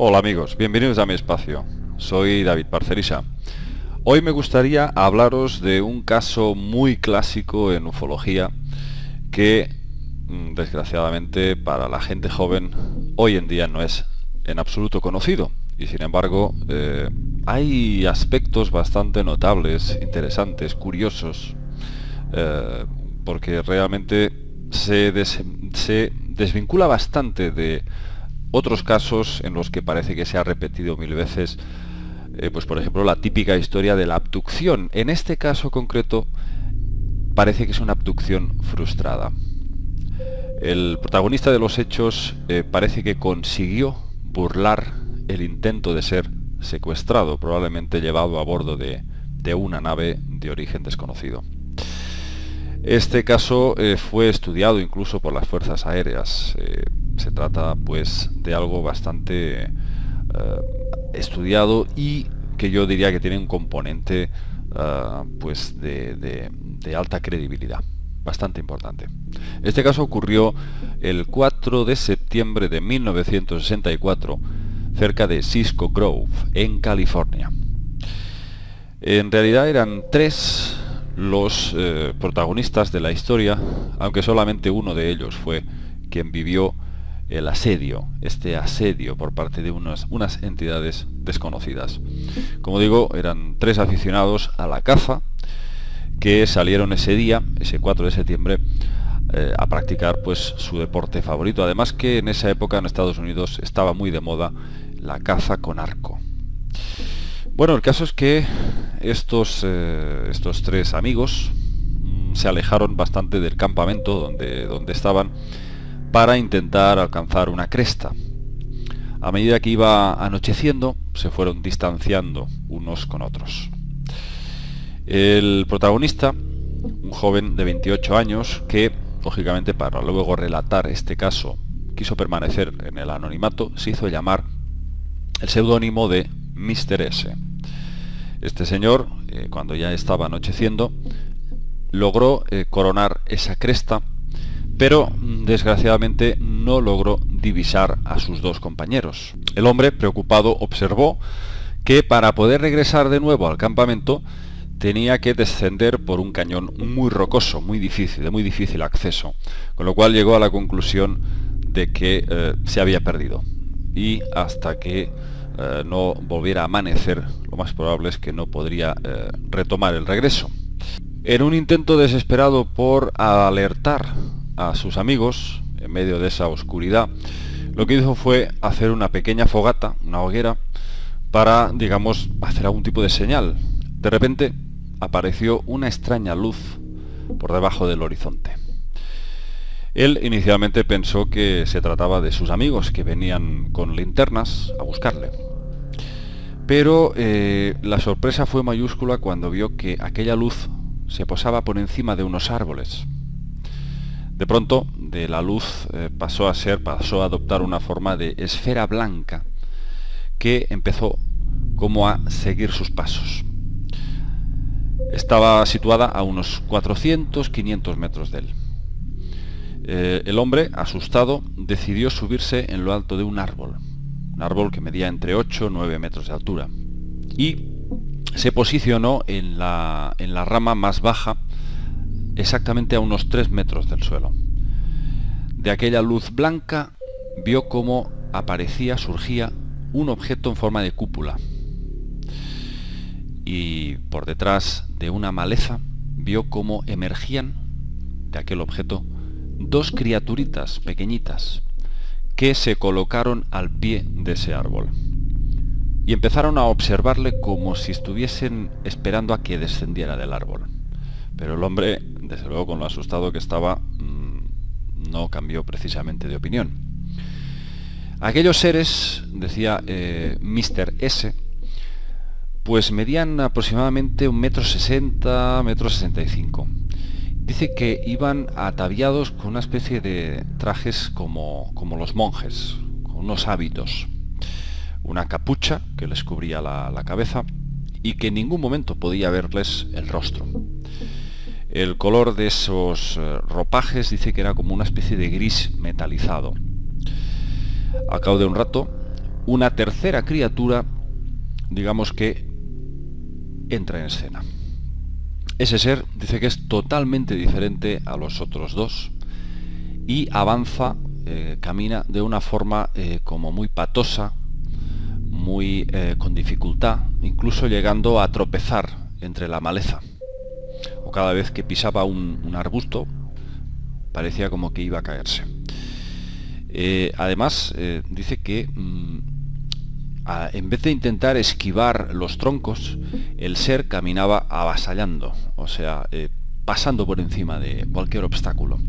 Hola amigos, bienvenidos a mi espacio. Soy David Parcerisa. Hoy me gustaría hablaros de un caso muy clásico en ufología que, desgraciadamente, para la gente joven hoy en día no es en absoluto conocido. Y sin embargo, hay aspectos bastante notables, interesantes, curiosos, porque realmente se desvincula bastante de otros casos en los que parece que se ha repetido mil veces, pues por ejemplo la típica historia de la abducción. En este caso concreto parece que es una abducción frustrada. El protagonista de los hechos parece que consiguió burlar el intento de ser secuestrado, probablemente llevado a bordo de una nave de origen desconocido. Este caso fue estudiado incluso por las fuerzas aéreas. Se trata pues de algo bastante estudiado y que yo diría que tiene un componente pues de alta credibilidad, bastante importante. Este caso ocurrió el 4 de septiembre de 1964 cerca de Cisco Grove, en California. En realidad eran tres los protagonistas de la historia, aunque solamente uno de ellos fue quien vivió el asedio, este asedio por parte de unas entidades desconocidas. Como digo, eran tres aficionados a la caza que salieron ese día, ese 4 de septiembre, a practicar pues su deporte favorito. Además que en esa época en Estados Unidos estaba muy de moda la caza con arco. Bueno, el caso es que estos tres amigos se alejaron bastante del campamento donde estaban para intentar alcanzar una cresta. A medida que iba anocheciendo, se fueron distanciando unos con otros. El protagonista, un joven de 28 años, que, lógicamente, para luego relatar este caso, quiso permanecer en el anonimato, se hizo llamar el seudónimo de Mr. S. Este señor, cuando ya estaba anocheciendo, logró coronar esa cresta, pero desgraciadamente no logró divisar a sus dos compañeros. El hombre, preocupado, observó que para poder regresar de nuevo al campamento tenía que descender por un cañón muy rocoso, muy difícil, de muy difícil acceso, con lo cual llegó a la conclusión de que se había perdido. Y hasta que no volviera a amanecer, lo más probable es que no podría retomar el regreso. En un intento desesperado por alertar a sus amigos en medio de esa oscuridad, lo que hizo fue hacer una pequeña fogata, una hoguera, para, digamos, hacer algún tipo de señal. De repente apareció una extraña luz por debajo del horizonte. Él inicialmente pensó que se trataba de sus amigos que venían con linternas a buscarle. Pero la sorpresa fue mayúscula cuando vio que aquella luz se posaba por encima de unos árboles. De pronto, de la luz pasó a adoptar una forma de esfera blanca que empezó como a seguir sus pasos. Estaba situada a unos 400-500 metros de él. El hombre, asustado, decidió subirse en lo alto de un árbol que medía entre 8 y 9 metros de altura, y se posicionó en la rama más baja, exactamente a unos 3 metros del suelo. De aquella luz blanca vio cómo surgía un objeto en forma de cúpula, y por detrás de una maleza vio cómo emergían de aquel objeto dos criaturitas pequeñitas que se colocaron al pie de ese árbol y empezaron a observarle como si estuviesen esperando a que descendiera del árbol. Pero el hombre, desde luego con lo asustado que estaba, no cambió precisamente de opinión. Aquellos seres, decía Mr. S, pues medían aproximadamente 1,60 m, 1,65 m. Dice que iban ataviados con una especie de trajes como los monjes, con unos hábitos, una capucha que les cubría la cabeza y que en ningún momento podía verles el rostro. El color de esos ropajes dice que era como una especie de gris metalizado. Al cabo de un rato, una tercera criatura, digamos que entra en escena. Ese ser dice que es totalmente diferente a los otros dos y avanza, camina de una forma como muy patosa, muy con dificultad, incluso llegando a tropezar entre la maleza, o cada vez que pisaba un arbusto parecía como que iba a caerse. Además dice que en vez de intentar esquivar los troncos, el ser caminaba avasallando, o sea, pasando por encima de cualquier obstáculo.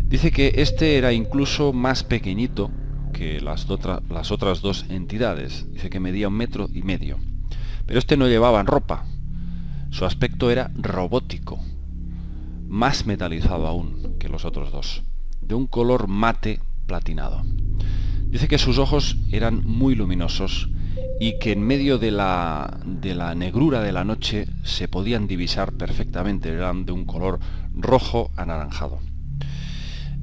Dice que este era incluso más pequeñito que las otras dos entidades. Dice que medía 1,5 metros. Pero este no llevaba ropa. Su aspecto era robótico, más metalizado aún que los otros dos, de un color mate platinado. Dice que sus ojos eran muy luminosos y que en medio de la negrura de la noche se podían divisar perfectamente, eran de un color rojo anaranjado.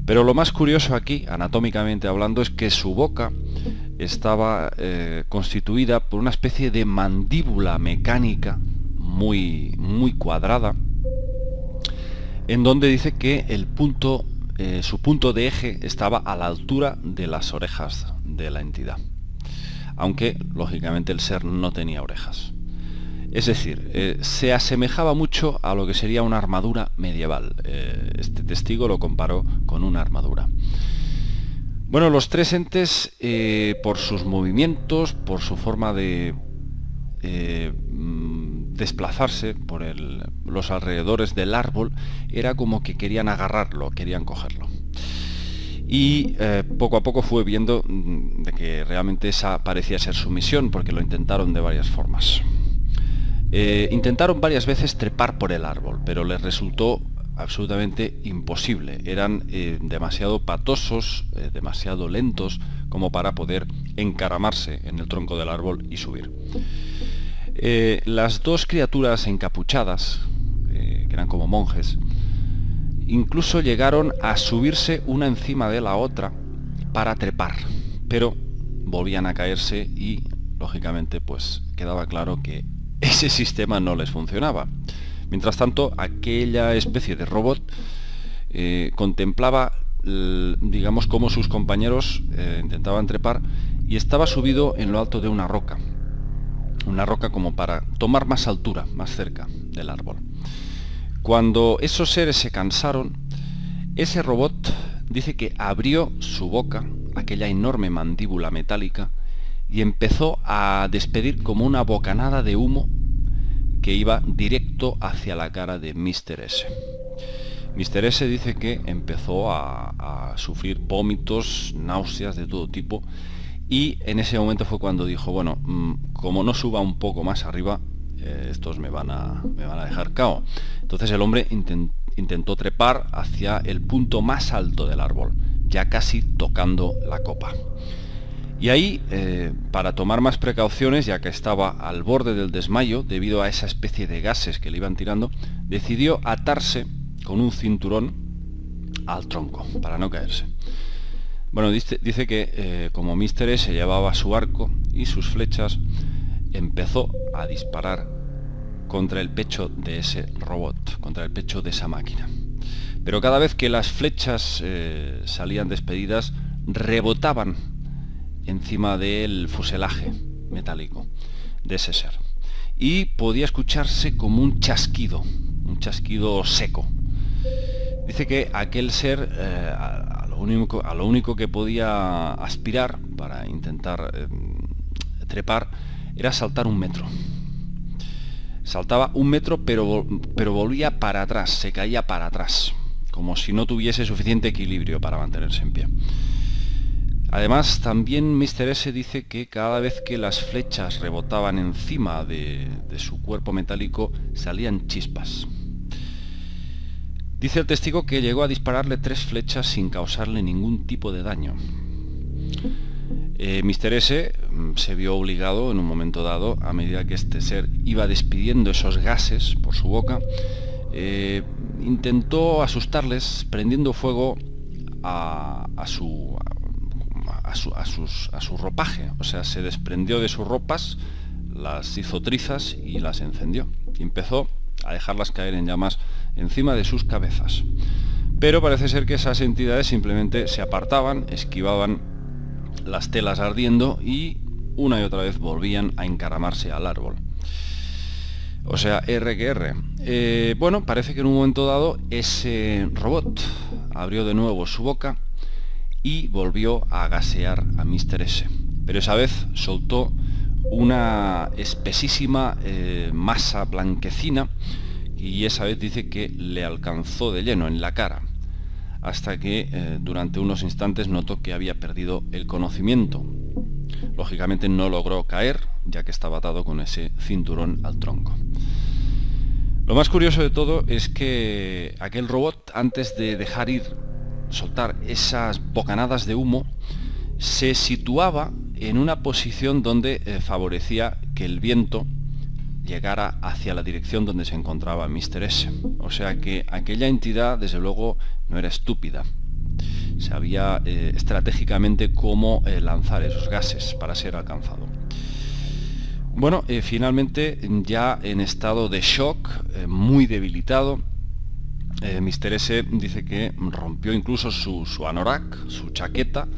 Pero lo más curioso aquí, anatómicamente hablando, es que su boca estaba constituida por una especie de mandíbula mecánica muy, muy cuadrada, en donde dice que su punto de eje estaba a la altura de las orejas de la entidad, aunque lógicamente el ser no tenía orejas. Es decir, se asemejaba mucho a lo que sería una armadura medieval. Este testigo lo comparó con una armadura. Bueno, los tres entes, por sus movimientos, por su forma de desplazarse por los alrededores del árbol, era como que querían agarrarlo, querían cogerlo. Y poco a poco fue viendo de que realmente esa parecía ser su misión, porque lo intentaron de varias formas. Intentaron varias veces trepar por el árbol, pero les resultó absolutamente imposible. Eran demasiado patosos, demasiado lentos como para poder encaramarse en el tronco del árbol y subir. Las dos criaturas encapuchadas, que eran como monjes, incluso llegaron a subirse una encima de la otra para trepar, pero volvían a caerse y, lógicamente, pues quedaba claro que ese sistema no les funcionaba. Mientras tanto, aquella especie de robot contemplaba, digamos, cómo sus compañeros intentaban trepar y estaba subido en lo alto de una roca como para tomar más altura, más cerca del árbol. Cuando esos seres se cansaron, ese robot dice que abrió su boca, aquella enorme mandíbula metálica, y empezó a despedir como una bocanada de humo que iba directo hacia la cara de Mr. S. Mr. S dice que empezó a sufrir vómitos, náuseas de todo tipo, y en ese momento fue cuando dijo, bueno, como no suba un poco más arriba, estos me van a dejar cao. Entonces el hombre intentó trepar hacia el punto más alto del árbol, ya casi tocando la copa. Y ahí, para tomar más precauciones, ya que estaba al borde del desmayo, debido a esa especie de gases que le iban tirando, decidió atarse con un cinturón al tronco, para no caerse. Bueno, dice que como Mr. S llevaba su arco y sus flechas, empezó a disparar contra el pecho de ese robot, contra el pecho de esa máquina. Pero cada vez que las flechas salían despedidas, rebotaban encima del fuselaje metálico de ese ser. Y podía escucharse como un chasquido seco. Dice que aquel ser, a lo único que podía aspirar para intentar trepar, era saltar 1 metro. Saltaba 1 metro, pero volvía para atrás, se caía para atrás, como si no tuviese suficiente equilibrio para mantenerse en pie. Además, también Mr. S dice que cada vez que las flechas rebotaban encima de su cuerpo metálico, salían chispas. Dice el testigo que llegó a dispararle 3 flechas sin causarle ningún tipo de daño. Mr. S se vio obligado en un momento dado, a medida que este ser iba despidiendo esos gases por su boca, intentó asustarles prendiendo fuego a a su ropaje, o sea, se desprendió de sus ropas, las hizo trizas y las encendió. Y empezó a dejarlas caer en llamas encima de sus cabezas. Pero parece ser que esas entidades simplemente se apartaban, esquivaban las telas ardiendo y una y otra vez volvían a encaramarse al árbol. O sea, R que R. Bueno, parece que en un momento dado ese robot abrió de nuevo su boca y volvió a gasear a Mr. S. Pero esa vez soltó una espesísima masa blanquecina y esa vez dice que le alcanzó de lleno en la cara, hasta que durante unos instantes notó que había perdido el conocimiento. Lógicamente no logró caer, ya que estaba atado con ese cinturón al tronco. Lo más curioso de todo es que aquel robot, antes de dejar ir, soltar esas bocanadas de humo, se situaba en una posición donde favorecía que el viento llegara hacia la dirección donde se encontraba Mr. S. O sea que aquella entidad, desde luego, no era estúpida. Sabía estratégicamente cómo lanzar esos gases para ser alcanzado. Bueno, finalmente, ya en estado de shock, muy debilitado, Mr. S dice que rompió incluso su anorak, su chaqueta,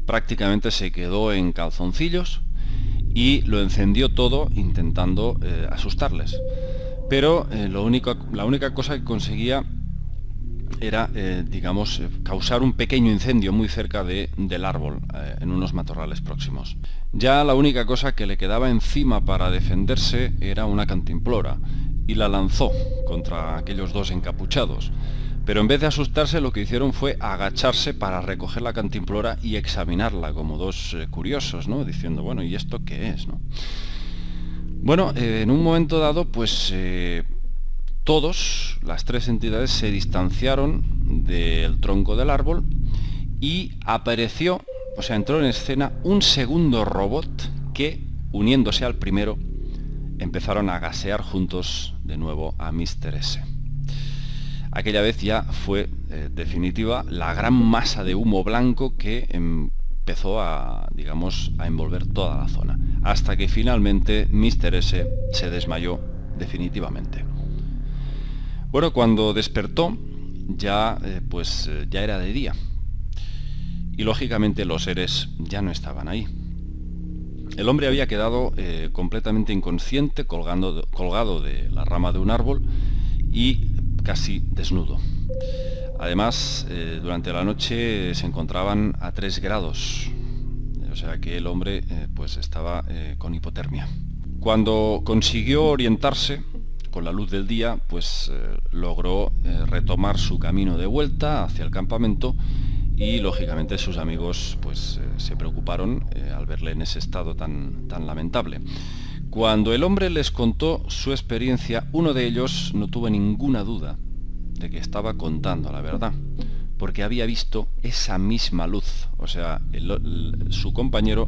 prácticamente se quedó en calzoncillos y lo encendió todo intentando asustarles. Pero la única cosa que conseguía era, causar un pequeño incendio muy cerca del árbol, en unos matorrales próximos. Ya la única cosa que le quedaba encima para defenderse era una cantimplora, y la lanzó contra aquellos dos encapuchados. Pero en vez de asustarse, lo que hicieron fue agacharse para recoger la cantimplora y examinarla como dos curiosos, ¿no? Diciendo, bueno, ¿y esto qué es, no? Bueno, en un momento dado, pues las tres entidades se distanciaron del tronco del árbol y apareció, o sea, entró en escena un segundo robot que, uniéndose al primero, empezaron a gasear juntos de nuevo a Mr. S. Aquella vez ya fue definitiva la gran masa de humo blanco que empezó a envolver toda la zona, hasta que finalmente Mr. S se desmayó definitivamente. Bueno, cuando despertó ya era de día y lógicamente los seres ya no estaban ahí. El hombre había quedado completamente inconsciente, colgado de la rama de un árbol y casi desnudo. Además, durante la noche se encontraban a 3 grados, o sea que el hombre estaba con hipotermia. Cuando consiguió orientarse con la luz del día, logró retomar su camino de vuelta hacia el campamento y lógicamente sus amigos se preocuparon al verle en ese estado tan lamentable. Cuando el hombre les contó su experiencia, uno de ellos no tuvo ninguna duda de que estaba contando la verdad, porque había visto esa misma luz. O sea, su compañero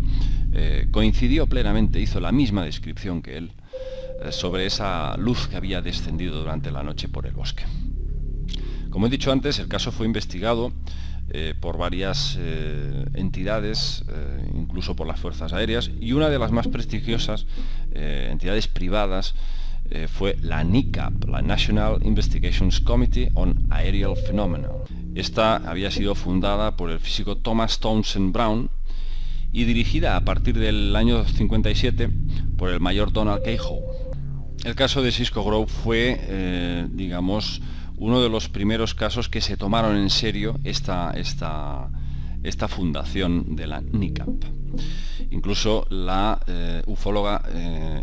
coincidió plenamente, hizo la misma descripción que él sobre esa luz que había descendido durante la noche por el bosque. Como he dicho antes, el caso fue investigado por varias entidades, incluso por las fuerzas aéreas, y una de las más prestigiosas entidades privadas fue la NICAP, la National Investigations Committee on Aerial Phenomena. Esta había sido fundada por el físico Thomas Townsend Brown y dirigida a partir del año 57 por el mayor Donald K. Howe. El caso de Cisco Grove fue, uno de los primeros casos que se tomaron en serio esta fundación de la NICAP. Incluso la ufóloga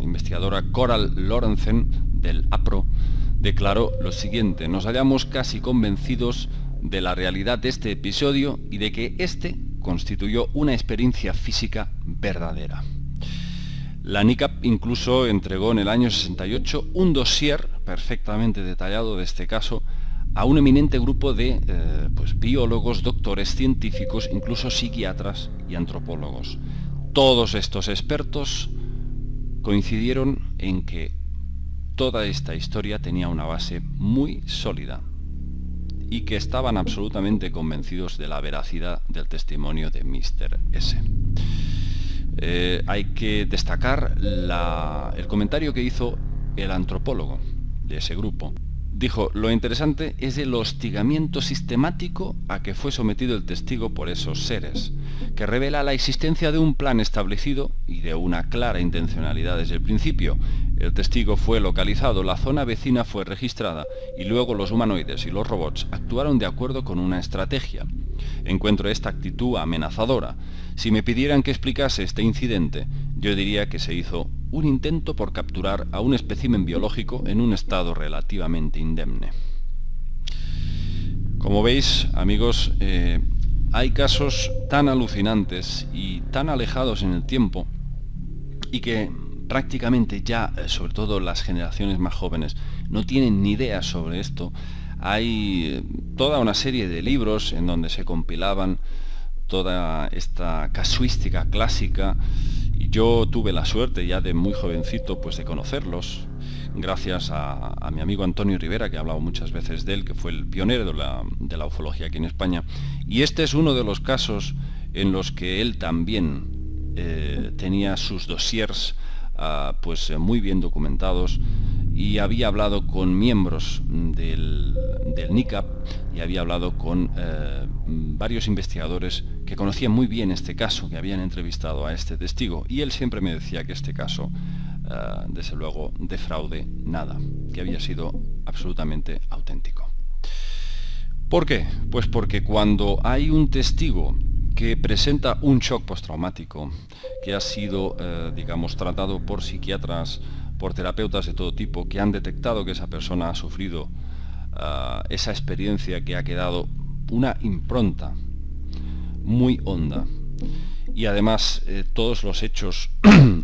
investigadora Coral Lorenzen del APRO declaró lo siguiente: nos hallamos casi convencidos de la realidad de este episodio y de que este constituyó una experiencia física verdadera. La NICAP incluso entregó en el año 68 un dossier perfectamente detallado de este caso a un eminente grupo de biólogos, doctores, científicos, incluso psiquiatras y antropólogos. Todos estos expertos coincidieron en que toda esta historia tenía una base muy sólida y que estaban absolutamente convencidos de la veracidad del testimonio de Mr. S. Hay que destacar el comentario que hizo el antropólogo de ese grupo. Dijo: lo interesante es el hostigamiento sistemático a que fue sometido el testigo por esos seres, que revela la existencia de un plan establecido y de una clara intencionalidad desde el principio. El testigo fue localizado, la zona vecina fue registrada y luego los humanoides y los robots actuaron de acuerdo con una estrategia. Encuentro esta actitud amenazadora. Si me pidieran que explicase este incidente, yo diría que se hizo un intento por capturar a un espécimen biológico en un estado relativamente indemne. Como veis, amigos, hay casos tan alucinantes y tan alejados en el tiempo y que prácticamente ya, sobre todo las generaciones más jóvenes, no tienen ni idea sobre esto. Hay toda una serie de libros en donde se compilaban toda esta casuística clásica, y yo tuve la suerte ya de muy jovencito pues de conocerlos, gracias a mi amigo Antonio Rivera, que he hablado muchas veces de él, que fue el pionero de la ufología aquí en España, y este es uno de los casos en los que él también tenía sus dossiers pues muy bien documentados, y había hablado con miembros del NICAP y había hablado con varios investigadores que conocían muy bien este caso, que habían entrevistado a este testigo, y él siempre me decía que este caso, desde luego, de fraude nada, que había sido absolutamente auténtico. ¿Por qué? Pues porque cuando hay un testigo que presenta un shock postraumático, que ha sido, digamos, tratado por psiquiatras, por terapeutas de todo tipo, que han detectado que esa persona ha sufrido esa experiencia que ha quedado una impronta muy honda, y además todos los hechos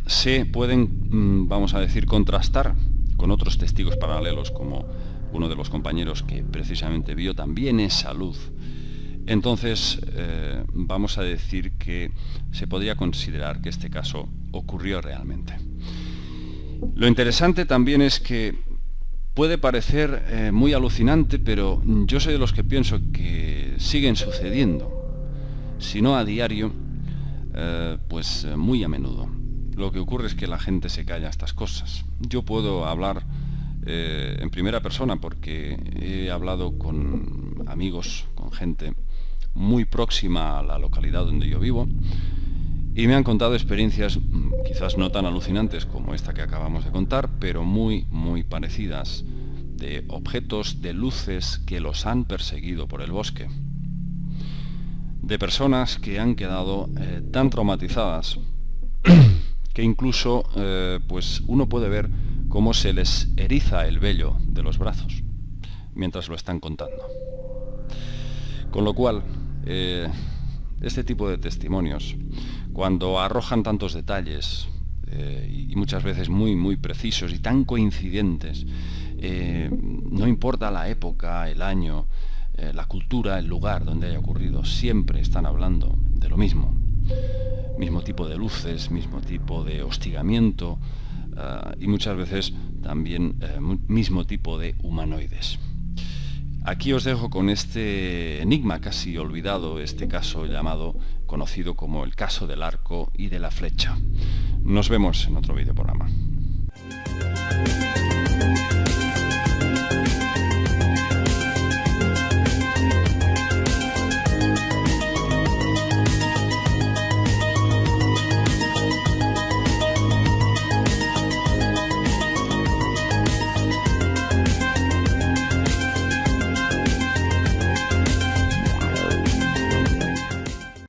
se pueden, vamos a decir, contrastar con otros testigos paralelos, como uno de los compañeros que precisamente vio también esa luz. Entonces, vamos a decir que se podría considerar que este caso ocurrió realmente. Lo interesante también es que puede parecer muy alucinante, pero yo soy de los que pienso que siguen sucediendo, si no a diario, pues muy a menudo. Lo que ocurre es que la gente se calla estas cosas. Yo puedo hablar en primera persona porque he hablado con amigos, con gente muy próxima a la localidad donde yo vivo, y me han contado experiencias quizás no tan alucinantes como esta que acabamos de contar, pero muy, muy parecidas, de objetos, de luces que los han perseguido por el bosque, de personas que han quedado tan traumatizadas que incluso pues uno puede ver cómo se les eriza el vello de los brazos mientras lo están contando. Con lo cual, este tipo de testimonios, cuando arrojan tantos detalles y muchas veces muy, muy precisos y tan coincidentes, no importa la época, el año, la cultura, el lugar donde haya ocurrido, siempre están hablando de lo mismo. Mismo tipo de luces, mismo tipo de hostigamiento y muchas veces también mismo tipo de humanoides. Aquí os dejo con este enigma casi olvidado, este caso conocido como el caso del arco y de la flecha. Nos vemos en otro videoprograma.